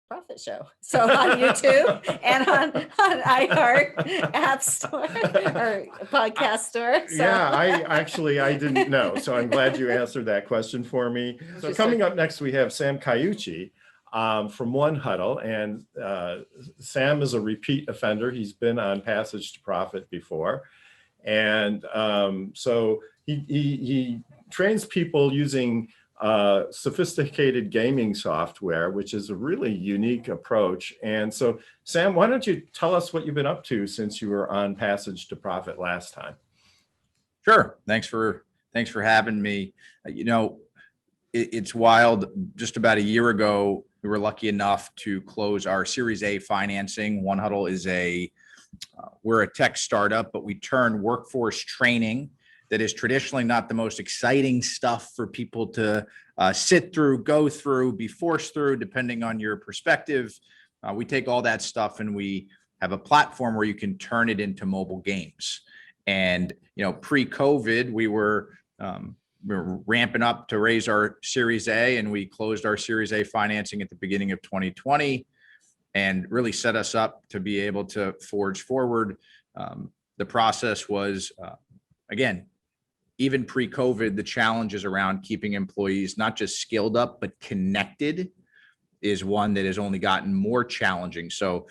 Profit Show. So on YouTube and on iHeart App Store or Podcast Store. So. Yeah, I didn't know. So I'm glad you answered that question for me. So coming up next, we have Sam Caucci from 1Huddle. And Sam is a repeat offender. He's been on Passage to Profit before. And so he trains people using sophisticated gaming software, which is a really unique approach. And so, Sam, why don't you tell us what you've been up to since you were on Passage to Profit last time? Sure. Thanks for having me. It's wild. Just about a year ago, we were lucky enough to close our Series A financing. 1Huddle is we're a tech startup, but we turn workforce training that is traditionally not the most exciting stuff for people to sit through, go through, be forced through, depending on your perspective. We take all that stuff and we have a platform where you can turn it into mobile games. And, pre-COVID, we were ramping up to raise our Series A, and we closed our Series A financing at the beginning of 2020 and really set us up to be able to forge forward. The process was, again, even pre-COVID, the challenges around keeping employees not just skilled up, but connected is one that has only gotten more challenging. So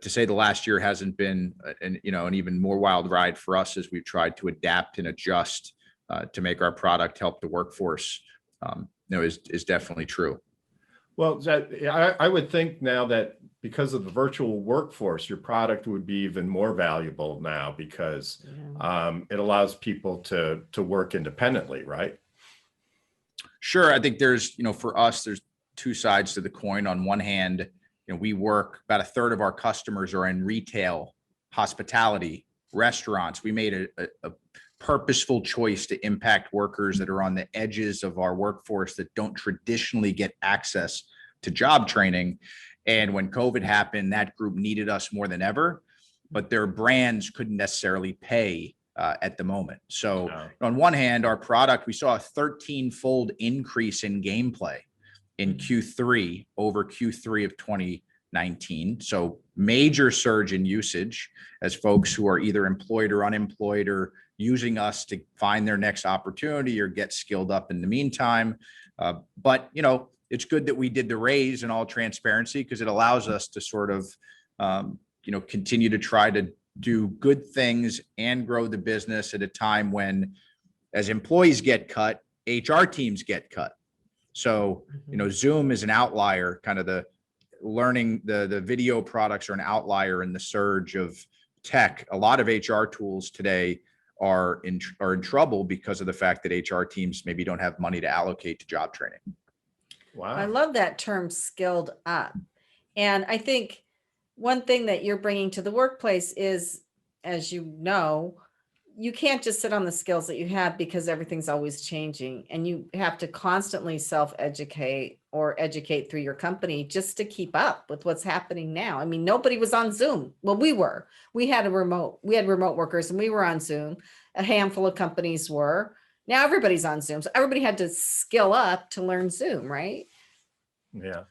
to say the last year hasn't been an even more wild ride for us as we've tried to adapt and adjust to make our product help the workforce, is definitely true. Well, I would think now that because of the virtual workforce, your product would be even more valuable now because it allows people to work independently, right? Sure. I think there's, for us, there's two sides to the coin. On one hand, we work, about a third of our customers are in retail, hospitality, restaurants. We made a purposeful choice to impact workers that are on the edges of our workforce that don't traditionally get access to job training. And when COVID happened, that group needed us more than ever, but their brands couldn't necessarily pay at the moment. So on one hand, our product, we saw a 13-fold increase in gameplay in Q3 over Q3 of 2019. So major surge in usage as folks who are either employed or unemployed or using us to find their next opportunity or get skilled up in the meantime. But, it's good that we did the raise in all transparency because it allows us to sort of, continue to try to do good things and grow the business at a time when, as employees get cut, HR teams get cut. So, Zoom is an outlier, kind of the video products are an outlier in the surge of tech. A lot of HR tools today are in trouble because of the fact that HR teams maybe don't have money to allocate to job training. Wow. I love that term, skilled up. And I think one thing that you're bringing to the workplace is, as you know, you can't just sit on the skills that you have because everything's always changing, and you have to constantly self-educate or educate through your company just to keep up with what's happening now. I mean, nobody was on Zoom. Well, we had remote workers and we were on Zoom. A handful of companies were. Now everybody's on Zoom. So everybody had to skill up to learn Zoom, right? Yeah.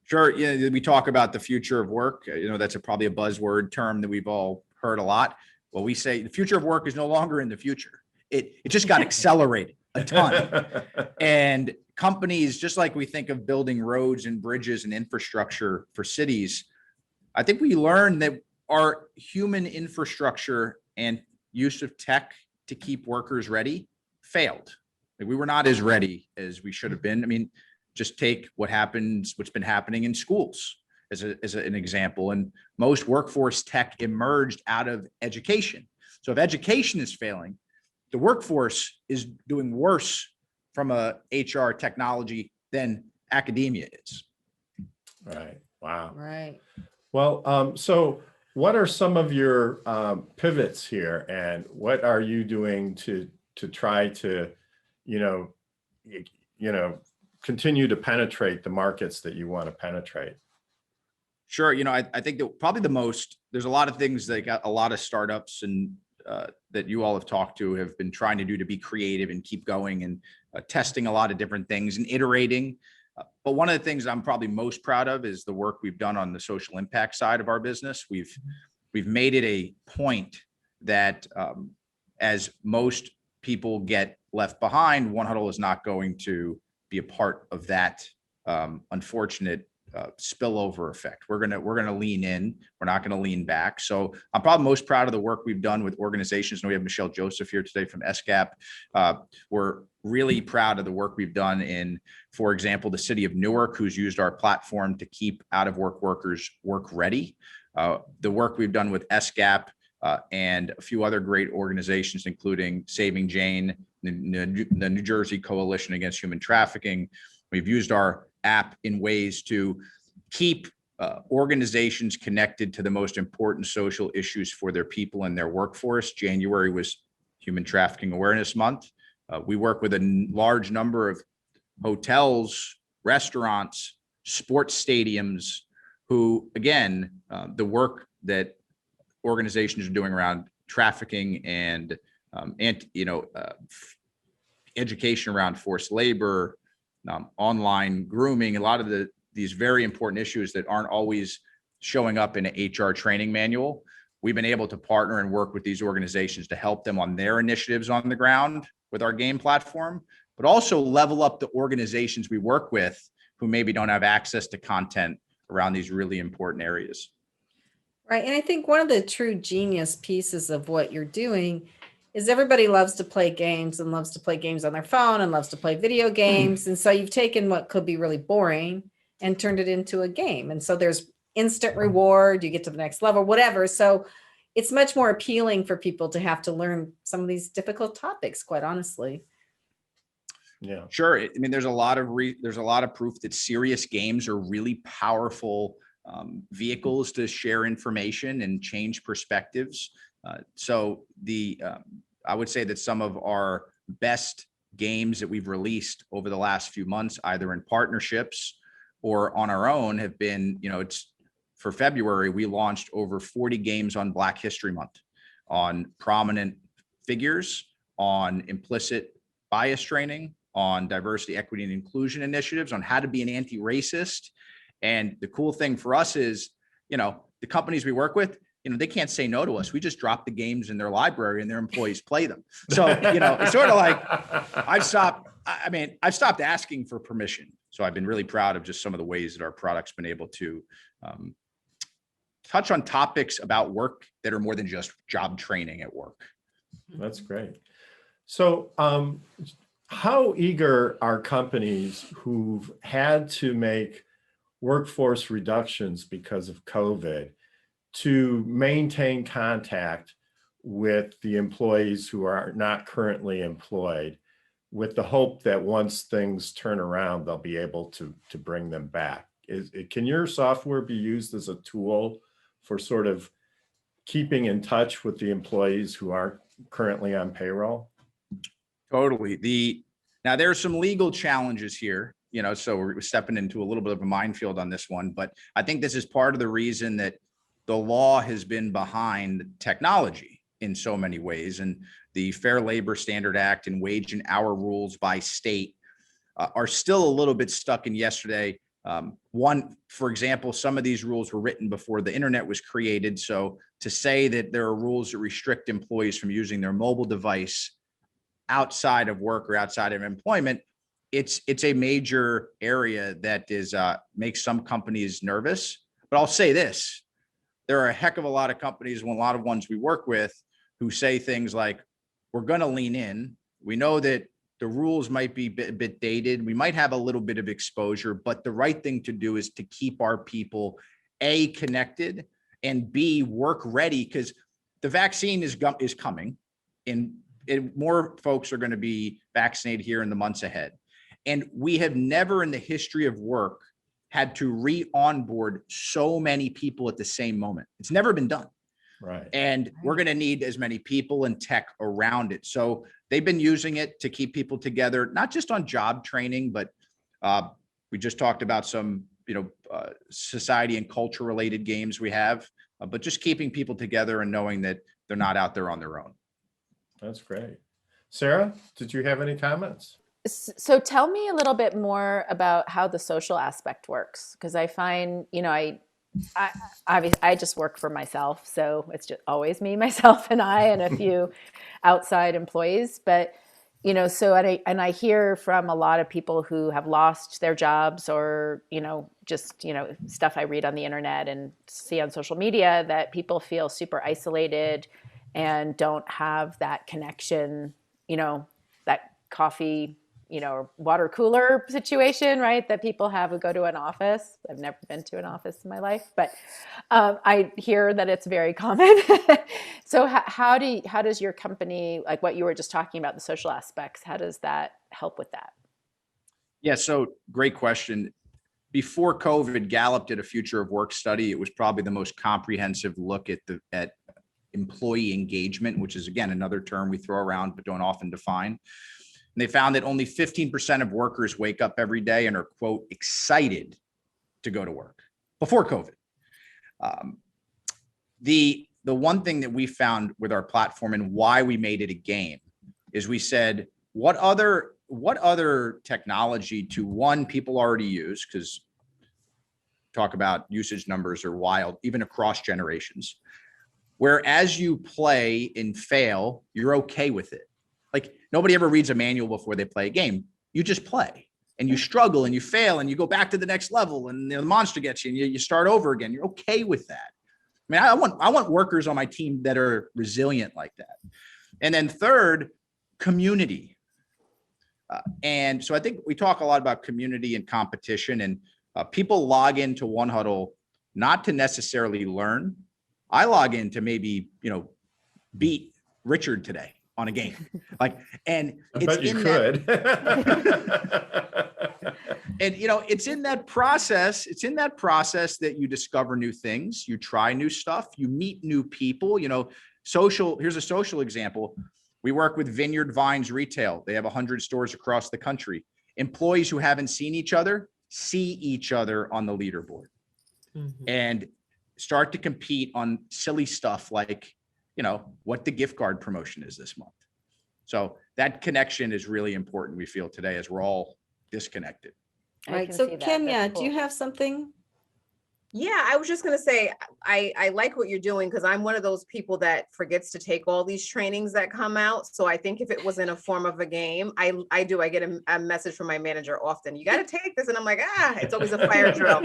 Sure. Yeah, we talk about the future of work. That's probably a buzzword term that we've all heard a lot. Well, we say the future of work is no longer in the future. It just got accelerated a ton. And companies, just like we think of building roads and bridges and infrastructure for cities, I think we learned that our human infrastructure and use of tech to keep workers ready failed. We were not as ready as we should have been. I mean, just take what's been happening in schools as an example. And most workforce tech emerged out of education. So if education is failing, the workforce is doing worse from a HR technology than academia is. Right. Wow. Right. Well, so what are some of your pivots here, and what are you doing to try to, continue to penetrate the markets that you want to penetrate? Sure. I think that probably there's a lot of things that got a lot of startups and that you all have talked to have been trying to do to be creative and keep going and testing a lot of different things and iterating. But one of the things I'm probably most proud of is the work we've done on the social impact side of our business. We've made it a point that as most people get left behind, 1Huddle is not going to be a part of that unfortunate spillover effect. We're gonna lean in. We're not gonna lean back. So I'm probably most proud of the work we've done with organizations. And we have Michelle Joseph here today from SCAP. We're really proud of the work we've done in, for example, the city of Newark, who's used our platform to keep out of work workers work ready. The work we've done with SCAP and a few other great organizations, including Saving Jane, the New Jersey Coalition Against Human Trafficking. We've used our app in ways to keep organizations connected to the most important social issues for their people and their workforce. January was Human Trafficking Awareness Month. We work with a large number of hotels, restaurants, sports stadiums, who, again, the work that organizations are doing around trafficking and education around forced labor, online grooming, a lot of these very important issues that aren't always showing up in an HR training manual. We've been able to partner and work with these organizations to help them on their initiatives on the ground with our game platform, but also level up the organizations we work with who maybe don't have access to content around these really important areas. Right. And I think one of the true genius pieces of what you're doing is everybody loves to play games and loves to play games on their phone and loves to play video games. And so you've taken what could be really boring and turned it into a game. And so there's instant reward, you get to the next level, whatever. So it's much more appealing for people to have to learn some of these difficult topics, quite honestly. Yeah, sure. I mean, there's a lot of proof that serious games are really powerful vehicles to share information and change perspectives. So I would say that some of our best games that we've released over the last few months, either in partnerships or on our own, have been, it's for February, we launched over 40 games on Black History Month, on prominent figures, on implicit bias training, on diversity, equity, and inclusion initiatives, on how to be an anti-racist. And the cool thing for us is, the companies we work with, they can't say no to us. We just drop the games in their library and their employees play them. So, it's sort of like I've stopped asking for permission. So I've been really proud of just some of the ways that our product's been able to touch on topics about work that are more than just job training at work. That's great. So how eager are companies who've had to make workforce reductions because of COVID to maintain contact with the employees who are not currently employed, with the hope that once things turn around, they'll be able to bring them back? Can your software be used as a tool for sort of keeping in touch with the employees who aren't currently on payroll? Totally. Now there are some legal challenges here, so we're stepping into a little bit of a minefield on this one, but I think this is part of the reason that the law has been behind technology in so many ways. And the Fair Labor Standard Act and wage and hour rules by state are still a little bit stuck in yesterday. For example, some of these rules were written before the internet was created. So to say that there are rules that restrict employees from using their mobile device outside of work or outside of employment, it's a major area that makes some companies nervous. But I'll say this, there are a heck of a lot of companies, a lot of ones we work with, who say things like, we're going to lean in. We know that the rules might be a bit dated. We might have a little bit of exposure, but the right thing to do is to keep our people, A, connected, and B, work ready, because the vaccine is coming, and more folks are going to be vaccinated here in the months ahead. And we have never in the history of work had to re-onboard so many people at the same moment. It's never been done. Right. And we're going to need as many people and tech around it. So they've been using it to keep people together, not just on job training, but we just talked about some, society and culture related games we have, but just keeping people together and knowing that they're not out there on their own. That's great. Sarah, did you have any comments? So tell me a little bit more about how the social aspect works, because I find, I obviously I just work for myself, so it's just always me, myself, and I, and a few outside employees. But so and I hear from a lot of people who have lost their jobs, or just stuff I read on the internet and see on social media, that people feel super isolated and don't have that connection, that coffee, or water cooler situation, right? That people have who go to an office. I've never been to an office in my life, but I hear that it's very common. So how does your company, like what you were just talking about, the social aspects, how does that help with that? Yeah, so great question. Before COVID, Gallup did a future of work study. It was probably the most comprehensive look at employee engagement, which is, again, another term we throw around but don't often define. And they found that only 15% of workers wake up every day and are, quote, excited to go to work before COVID. The one thing that we found with our platform and why we made it a game is we said, what other technology people already use, because talk about usage numbers are wild, even across generations, where as you play and fail, you're okay with it. Like, nobody ever reads a manual before they play a game. You just play and you struggle and you fail and you go back to the next level and the monster gets you and you start over again. You're okay with that. I mean, I want workers on my team that are resilient like that. And then third, community. And so I think we talk a lot about community and competition, and people log into 1Huddle not to necessarily learn. I log in to maybe, beat Richard today on a game. And I it's bet you in could. and it's in that process. It's in that process that you discover new things, you try new stuff, you meet new people. Here's a social example. We work with Vineyard Vines Retail. They have 100 stores across the country. Employees who haven't seen each other see each other on the leaderboard and start to compete on silly stuff like, what the gift card promotion is this month. So that connection is really important, we feel, today, as we're all disconnected. All right. So Kenya, do you have something? Yeah, I was just going to say, I like what you're doing, because I'm one of those people that forgets to take all these trainings that come out. So I think if it was in a form of a game, I get a message from my manager often, you got to take this. And I'm like, it's always a fire drill.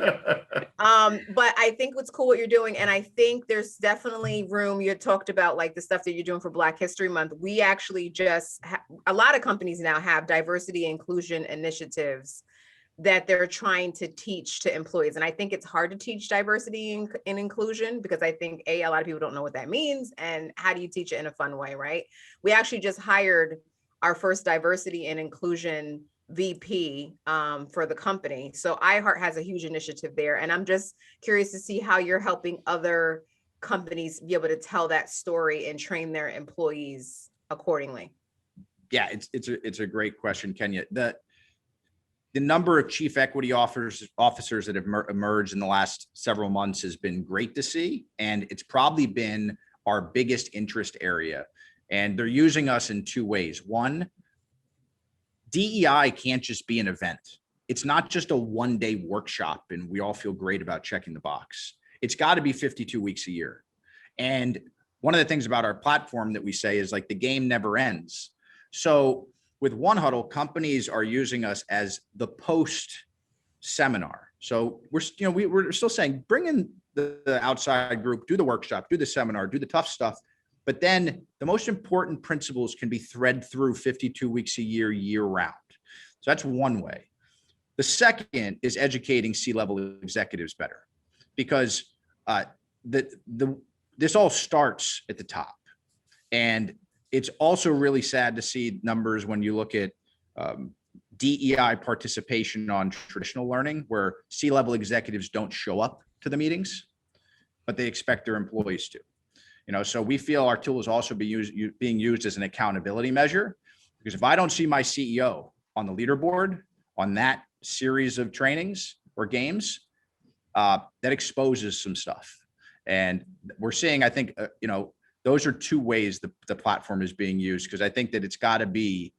But I think what's cool what you're doing. And I think there's definitely room. You had talked about like the stuff that you're doing for Black History Month. We actually a lot of companies now have diversity inclusion initiatives that they're trying to teach to employees. And I think it's hard to teach diversity and inclusion, because I think a lot of people don't know what that means, and how do you teach it in a fun way, right? We actually just hired our first diversity and inclusion VP for the company. So iHeart has a huge initiative there. And I'm just curious to see how you're helping other companies be able to tell that story and train their employees accordingly. Yeah, it's a great question, Kenya. The number of chief equity officers that have emerged in the last several months has been great to see. And it's probably been our biggest interest area. And they're using us in two ways. One, DEI can't just be an event. It's not just a one-day workshop and we all feel great about checking the box. It's got to be 52 weeks a year. And one of the things about our platform that we say is like the game never ends. So with 1Huddle, companies are using us as the post seminar. So we're still saying, bring in the outside group, do the workshop, do the seminar, do the tough stuff. But then the most important principles can be thread through 52 weeks a year round. So that's one way. The second is educating C-level executives better, because this all starts at the top. And it's also really sad to see numbers when you look at DEI participation on traditional learning, where C-level executives don't show up to the meetings, but they expect their employees to. So we feel our tool is also being used as an accountability measure, because if I don't see my CEO on the leaderboard on that series of trainings or games, that exposes some stuff. And we're seeing, I think, those are two ways the platform is being used, because I think that it's got to be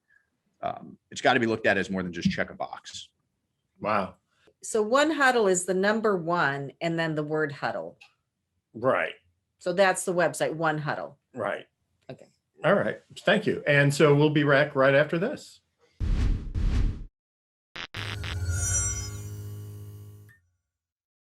it's got to be looked at as more than just check a box. Wow. So 1Huddle is the number 1 and then the word huddle. Right. So that's the website, 1Huddle. Right. Okay. All right. Thank you. And so we'll be back right after this.